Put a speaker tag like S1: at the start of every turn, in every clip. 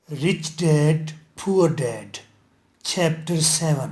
S1: Rich Dad, Poor Dad, Chapter 7.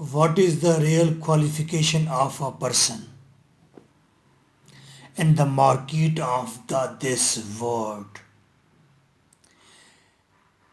S1: What is the real qualification of a person in the market of this world?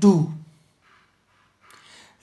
S1: 2,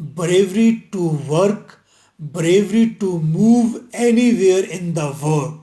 S1: bravery to work, bravery to move anywhere in the world।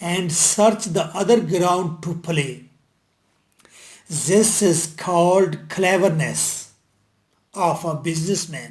S1: And search the other ground to play. This is called cleverness of a businessman.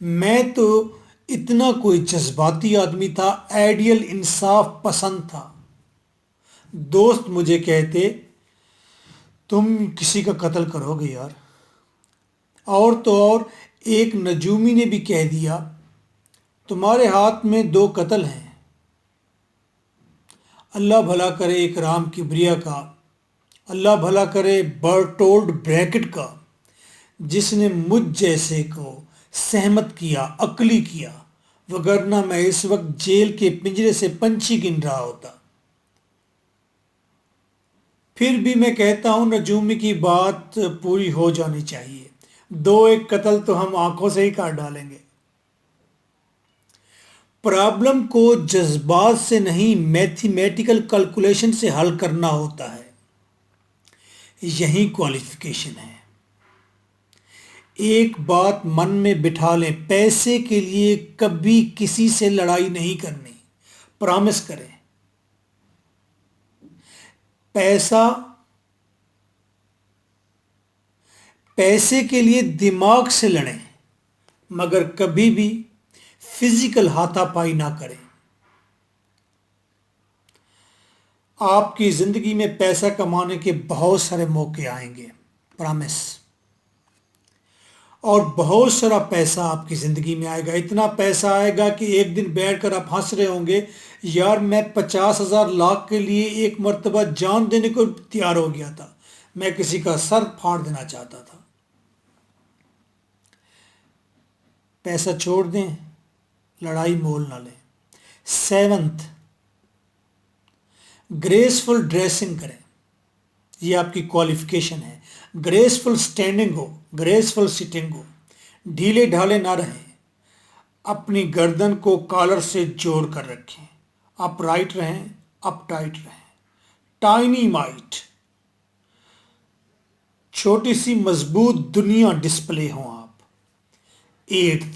S1: میں تو اتنا کوئی جذباتی آدمی تھا، ideal انصاف پسند تھا۔ دوست مجھے کہتے تم کسی کا قتل کرو گے یار، اور تو اور ایک نجومی نے بھی کہہ دیا تمہارے ہاتھ میں 2 قتل ہیں۔ اللہ بھلا کرے اکرام کبریا کا، اللہ بھلا کرے برٹولڈ بریکٹ کا، جس نے مجھ جیسے کو سہمت کیا، عقلی کیا، وگرنہ میں اس وقت جیل کے پنجرے سے پنچھی گن رہا ہوتا۔ پھر بھی میں کہتا ہوں نجومی کی بات پوری ہو جانی چاہیے، 2-1 قتل تو ہم آنکھوں سے ہی کاٹ ڈالیں گے۔ پرابلم کو جذبات سے نہیں، میتھمیٹیکل کیلکولیشن سے حل کرنا ہوتا ہے، یہی کوالیفیکیشن ہے۔ ایک بات من میں بٹھا لیں، پیسے کے لیے کبھی کسی سے لڑائی نہیں کرنی، پرامس کریں۔ پیسے کے لیے دماغ سے لڑیں، مگر کبھی بھی فزیکل ہاتھا پائی نہ کریں۔ آپ کی زندگی میں پیسہ کمانے کے بہت سارے موقع آئیں گے، پرامس، اور بہت سارا پیسہ آپ کی زندگی میں آئے گا، اتنا پیسہ آئے گا کہ ایک دن بیٹھ کر آپ ہنس رہے ہوں گے، یار میں 50,000 لاکھ کے لیے ایک مرتبہ جان دینے کو تیار ہو گیا تھا، میں کسی کا سر پھاڑ دینا چاہتا تھا۔ پیسہ چھوڑ دیں، لڑائی مول نہ لیں۔ 7، گریسفل ڈریسنگ کریں، یہ آپ کی کوالیفیکیشن ہے۔ گریسفل سٹینڈنگ ہو، گریسفل سٹنگ ہو، ڈھیلے ڈھالے نہ رہیں، اپنی گردن کو کالر سے جوڑ کر رکھیں، اپ رائٹ رہیں، اپ ٹائٹ رہیں۔ ٹائنی مائٹ، چھوٹی سی مضبوط دنیا ڈسپلے ہوں آپ۔ 8،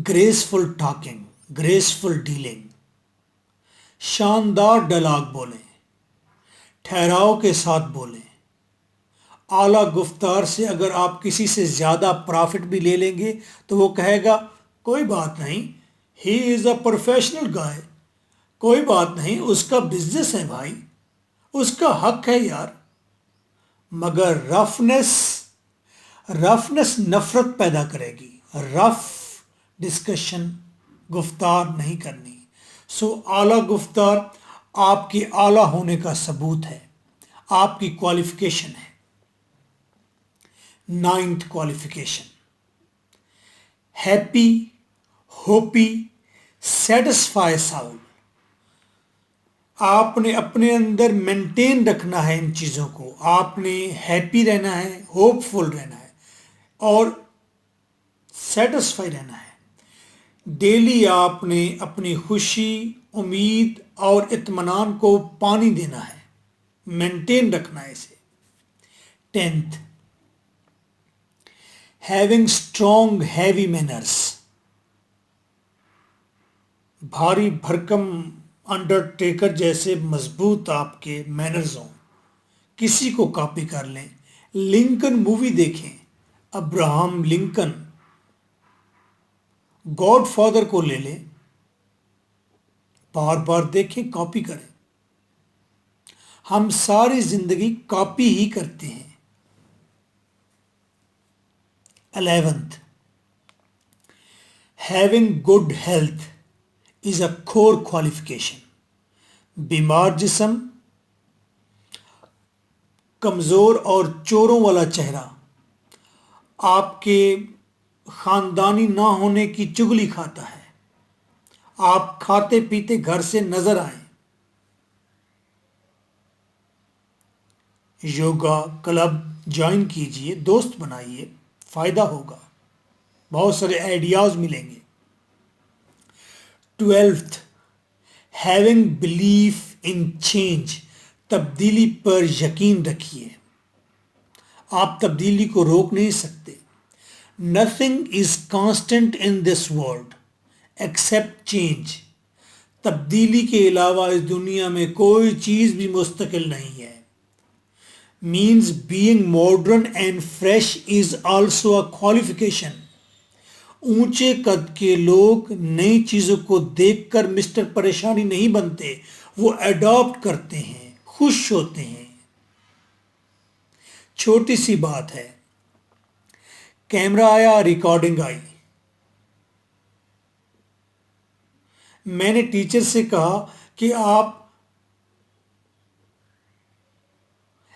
S1: گریسفل ٹاکنگ، گریسفل ڈیلنگ، شاندار ڈائلاگ بولیں، ٹھہراؤ کے ساتھ بولیں۔ اعلیٰ گفتار سے اگر آپ کسی سے زیادہ پرافٹ بھی لے لیں گے تو وہ کہے گا کوئی بات نہیں، ہی از اے پروفیشنل گائے، کوئی بات نہیں، اس کا بزنس ہے بھائی، اس کا حق ہے یار۔ مگر رفنس نفرت پیدا کرے گی، رف ڈسکشن گفتار نہیں کرنی۔ سو اعلیٰ گفتار آپ کے اعلیٰ ہونے کا ثبوت ہے، آپ کی کوالیفیکیشن ہے۔ 9th کوالیفیکیشن، ہیپی، ہوپی، سیٹسفائی ساؤل۔ آپ نے اپنے اندر مینٹین رکھنا ہے ان چیزوں کو، آپ نے ہیپی رہنا ہے، ہوپ فل رہنا ہے، اور سیٹسفائی رہنا ہے۔ ڈیلی آپ نے اپنی خوشی، امید اور اطمینان کو پانی دینا ہے، مینٹین رکھنا ہے اسے۔ 10th، having strong heavy manners, بھاری بھرکم انڈرٹیکر جیسے مضبوط آپ کے مینرز ہوں، کسی کو کاپی کر لیں۔ لنکن مووی دیکھیں، ابراہم لنکن، گاڈ فادر کو لے لیں، بار بار دیکھیں، کاپی کریں۔ ہم ساری زندگی کاپی ہی کرتے ہیں۔ 11th، having good health is a core qualification. بیمار جسم، کمزور اور چوروں والا چہرہ آپ کے خاندانی نہ ہونے کی چگلی کھاتا ہے، آپ کھاتے پیتے گھر سے نظر آئیں۔ یوگا کلب جوائن کیجئے، دوست بنائیے، فائدہ ہوگا، بہت سارے آئیڈیاز ملیں گے۔ 12th، having belief in change, تبدیلی پر یقین رکھیے، آپ تبدیلی کو روک نہیں سکتے۔ Nothing is constant in this world accept change, تبدیلی کے علاوہ اس دنیا میں کوئی چیز بھی مستقل نہیں ہے۔ means being modern and fresh is also a qualification. اونچے قد کے لوگ نئی چیزوں کو دیکھ کر مسٹر پریشانی نہیں بنتے، وہ ایڈاپٹ کرتے ہیں، خوش ہوتے ہیں۔ چھوٹی سی بات ہے، کیمرہ آیا، ریکارڈنگ آئی۔ میں نے ٹیچر سے کہا کہ آپ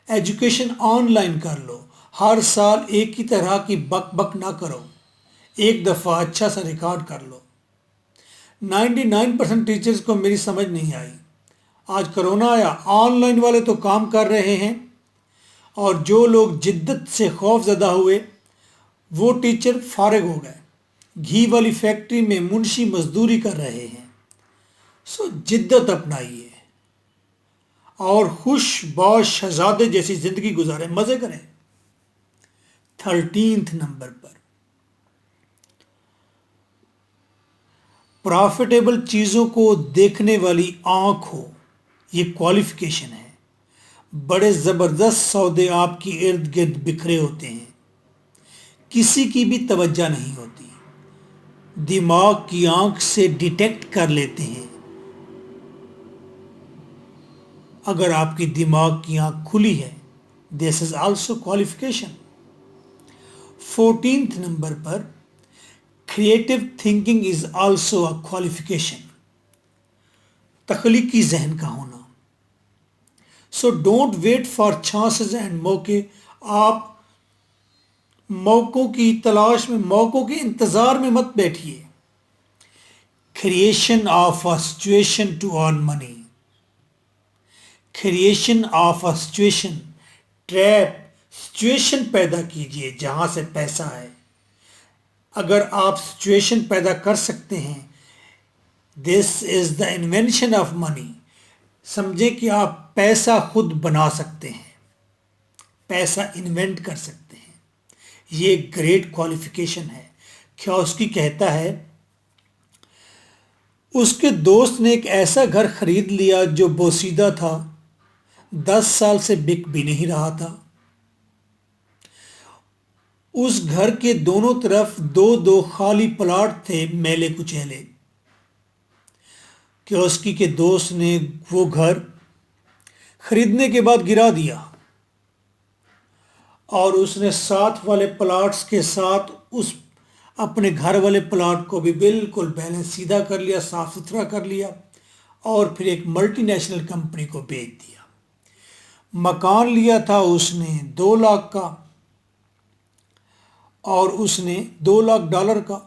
S1: ایجوکیشن آن لائن کر لو، ہر سال ایک ہی طرح کی بک بک نہ کرو، ایک دفعہ اچھا سا ریکارڈ کر لو۔ 99% ٹیچرز کو میری سمجھ نہیں آئی۔ آج کرونا آیا، آن لائن والے تو کام کر رہے ہیں، اور جو لوگ جدت سے خوف زدہ ہوئے وہ ٹیچر فارغ ہو گئے، گھی والی فیکٹری میں منشی مزدوری کر رہے ہیں۔ سو جدت اپنائیے اور خوش باش شہزادے جیسی زندگی گزاریں، مزے کریں۔ 13 نمبر پر پرافٹیبل چیزوں کو دیکھنے والی آنکھ ہو، یہ کوالیفیکیشن ہے۔ بڑے زبردست سودے آپ کی ارد گرد بکھرے ہوتے ہیں، کسی کی بھی توجہ نہیں ہوتی، دماغ کی آنکھ سے ڈیٹیکٹ کر لیتے ہیں۔ اگر آپ کی دماغ کی آنکھ کھلی ہے، دس از آلسو کوالیفیکیشن۔ 14 نمبر پر creative thinking is also a qualification, تخلیقی ذہن کا ہونا۔ So don't wait for chances and موقع، آپ موقعوں کی تلاش میں، موقعوں کے انتظار میں مت بیٹھیے۔ Creation of a situation to earn money, creation of a situation, trap, situation پیدا کیجئے جہاں سے پیسہ ہے۔ اگر آپ سچویشن پیدا کر سکتے ہیں، دس از دا انوینشن آف منی، سمجھیں کہ آپ پیسہ خود بنا سکتے ہیں، پیسہ انوینٹ کر سکتے ہیں، یہ گریٹ کوالیفیکیشن ہے۔ کیوسکی کہتا ہے اس کے دوست نے ایک ایسا گھر خرید لیا جو بوسیدہ تھا، 10 سال سے بک بھی نہیں رہا تھا۔ اس گھر کے دونوں طرف 2 خالی پلاٹ تھے، میلے کچیلے۔ کیوسکی کے دوست نے وہ گھر خریدنے کے بعد گرا دیا، اور اس نے ساتھ والے پلاٹس کے ساتھ اس اپنے گھر والے پلاٹ کو بھی بالکل بیلنس سیدھا کر لیا، صاف ستھرا کر لیا، اور پھر ایک ملٹی نیشنل کمپنی کو بیچ دیا۔ مکان لیا تھا اس نے 2 لاکھ کا، اور اس نے $2 لاکھ کا،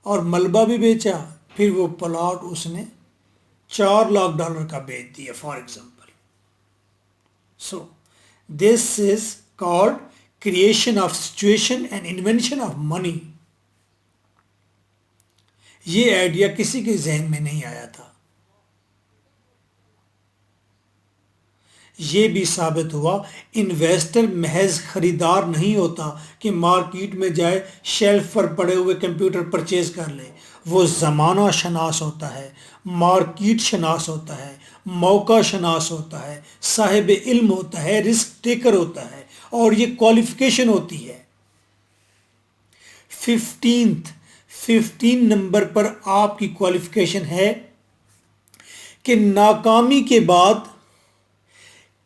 S1: اور ملبہ بھی بیچا، پھر وہ پلاٹ اس نے $4 لاکھ کا بیچ دیا، for example. So this is called creation of situation and invention of money. یہ آئیڈیا کسی کے ذہن میں نہیں آیا تھا۔ یہ بھی ثابت ہوا انویسٹر محض خریدار نہیں ہوتا کہ مارکیٹ میں جائے شیلف پر پڑے ہوئے کمپیوٹر پرچیز کر لے، وہ زمانہ شناس ہوتا ہے، مارکیٹ شناس ہوتا ہے، موقع شناس ہوتا ہے، صاحب علم ہوتا ہے، رسک ٹیکر ہوتا ہے، اور یہ کوالیفیکیشن ہوتی ہے۔ 15 نمبر پر آپ کی کوالیفیکیشن ہے کہ ناکامی کے بعد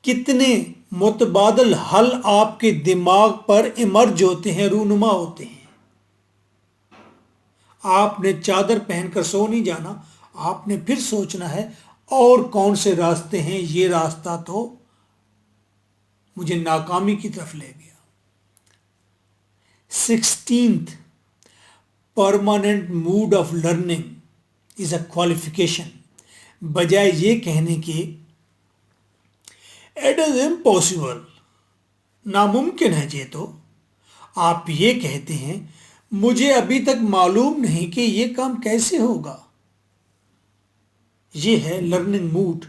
S1: کتنے متبادل حل آپ کے دماغ پر ایمرج ہوتے ہیں، رونما ہوتے ہیں۔ آپ نے چادر پہن کر سو نہیں جانا، آپ نے پھر سوچنا ہے اور کون سے راستے ہیں، یہ راستہ تو مجھے ناکامی کی طرف لے گیا۔ 16 permanent mode of learning is a qualification, بجائے یہ کہنے کے اٹ از امپاسبل، ناممکن ہے، یہ تو آپ یہ کہتے ہیں مجھے ابھی تک معلوم نہیں کہ یہ کام کیسے ہوگا۔ یہ ہے learning mode.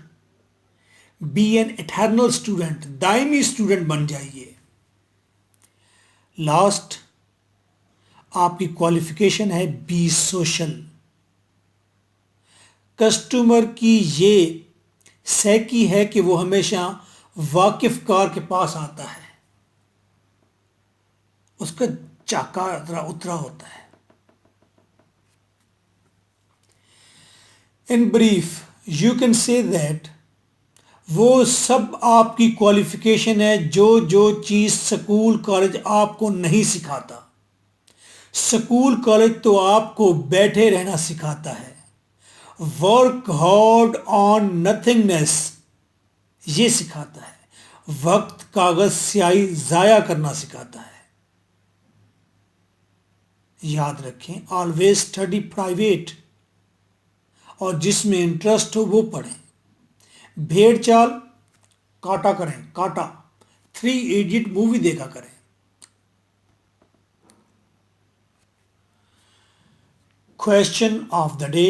S1: Be an eternal student, دائمی اسٹوڈنٹ بن جائیے۔ لاسٹ آپ کی کوالیفیکیشن ہے بی سوشل۔ کسٹمر کی یہ سیکی ہے کہ وہ ہمیشہ واقف کار کے پاس آتا ہے، اس کا چاکا اترا ہوتا ہے۔ In brief, you can say that وہ سب آپ کی کوالیفیکیشن ہے جو چیز سکول کالج آپ کو نہیں سکھاتا. سکول کالج تو آپ کو بیٹھے رہنا سکھاتا ہے. ورک ہارڈ آن نتھنگنیس یہ سکھاتا ہے. وقت کاغذ سیاہی ضائع کرنا سکھاتا ہے. یاد رکھیں آلویز اسٹڈی پرائیویٹ اور جس میں انٹرسٹ ہو وہ پڑھیں. بھیڑ چال کاٹا کریں کاٹا. 3 ایڈیٹ مووی دیکھا کریں. Question of the day.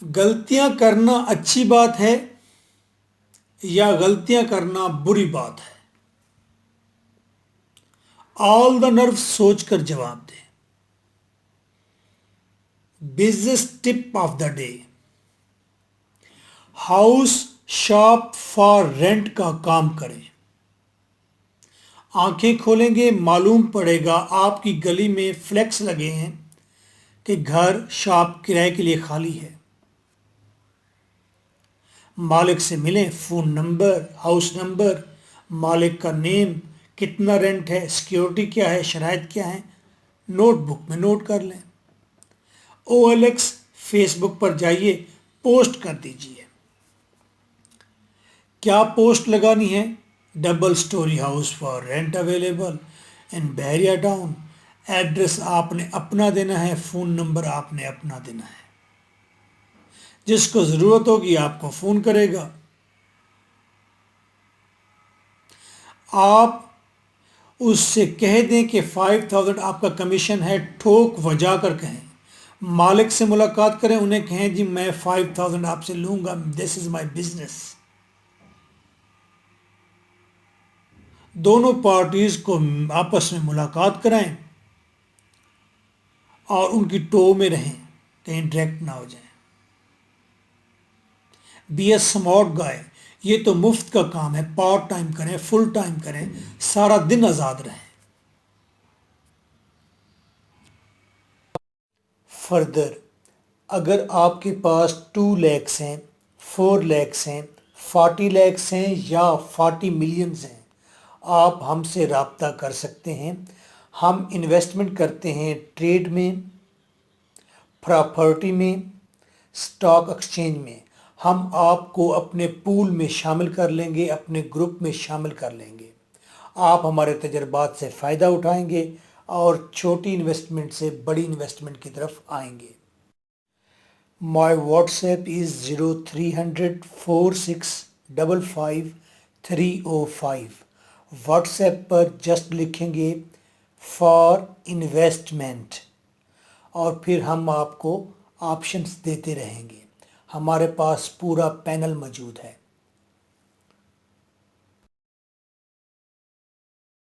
S1: غلطیاں کرنا اچھی بات ہے یا غلطیاں کرنا بری بات ہے؟ آل دا نرو سوچ کر جواب دیں. Business tip of the day. House shop for rent کا کام کریں. آنکھیں کھولیں گے معلوم پڑے گا آپ کی گلی میں فلیکس لگے ہیں کہ گھر شاپ کرائے کے لیے خالی ہے. مالک سے ملیں. فون نمبر، ہاؤس نمبر، مالک کا نیم، کتنا رینٹ ہے، سیکیورٹی کیا ہے، شرائط کیا ہیں، نوٹ بک میں نوٹ کر لیں. OLX فیس بک پر جائیے پوسٹ کر دیجئے. کیا پوسٹ لگانی ہے؟ Double story house for rent available in بحریہ ٹاؤن. ایڈریس آپ نے اپنا دینا ہے، فون نمبر آپ نے اپنا دینا ہے. جس کو ضرورت ہوگی آپ کو فون کرے گا. آپ اس سے کہہ دیں کہ 5000 آپ کا کمیشن ہے، ٹھوک وجا کر کہیں. مالک سے ملاقات کریں، انہیں کہیں جی میں 5000 آپ سے لوں گا، دس از مائی بزنس. دونوں پارٹیز کو آپس میں ملاقات کرائیں اور ان کی ٹو میں رہیں، کہیں ڈائریکٹ نہ ہو جائیں. بی اے سمارٹ گائے. یہ تو مفت کا کام ہے، پارٹ ٹائم کریں، فل ٹائم کریں، سارا دن آزاد رہیں. فردر اگر آپ کے پاس 2 لیکس ہیں، 4 لیکس ہیں، 40 لیکس ہیں یا 40 ملینز ہیں، آپ ہم سے رابطہ کر سکتے ہیں. ہم انویسٹمنٹ کرتے ہیں ٹریڈ میں، پراپرٹی میں، سٹاک ایکسچینج میں. ہم آپ کو اپنے پول میں شامل کر لیں گے، اپنے گروپ میں شامل کر لیں گے. آپ ہمارے تجربات سے فائدہ اٹھائیں گے اور چھوٹی انویسٹمنٹ سے بڑی انویسٹمنٹ کی طرف آئیں گے. My WhatsApp is 0300 4655 305. WhatsApp پر جسٹ لکھیں گے فار انویسٹمنٹ اور پھر ہم آپ کو آپشنز دیتے رہیں گے. ہمارے پاس پورا پینل موجود ہے.